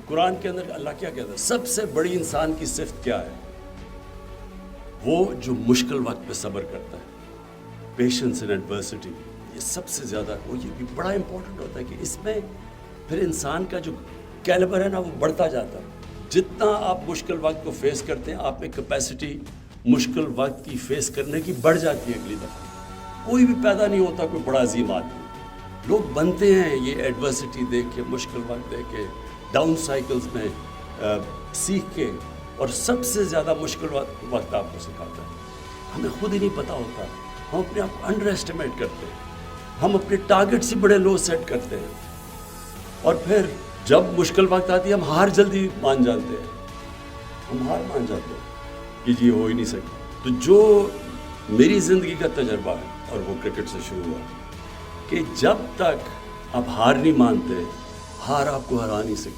कुरान के अंदर अल्लाह क्या कहता है? सबसे बड़ी इंसान की सिफ्त क्या है? वो जो मुश्किल वक्त पे सब्र करता है, पेशेंस इन एडवर्सिटी। ये सबसे ज़्यादा वो ये भी बड़ा इंपॉर्टेंट होता है कि इसमें फिर इंसान का जो कैलिबर है ना वो बढ़ता जाता है। जितना आप मुश्किल वक्त को फेस करते हैं, आप में कैपेसिटी मुश्किल वक्त की फेस करने की बढ़ जाती है। अगली दफ़ा कोई भी पैदा नहीं होता कोई बड़ा अजीम आदमी, लोग बनते हैं ये एडवर्सिटी देख के, मुश्किल वक्त देख के, डाउन साइकिल्स में सीख के। और सबसे ज़्यादा मुश्किल वक्त आपको सिखाता है। हमें खुद ही नहीं पता होता, हम अपने आप को अंडर एस्टिमेट करते हैं, हम अपने टारगेट से बड़े लो सेट करते हैं और फिर जब मुश्किल वक्त आती है हम हार जल्दी मान जाते हैं, हम हार मान जाते हैं कि जी हो ही नहीं सकता। तो जो मेरी ज़िंदगी का तजर्बा है और वो क्रिकेट से शुरू हुआ कि जब तक आप हार नहीं मानते, हार आपको हरा नहीं सकती।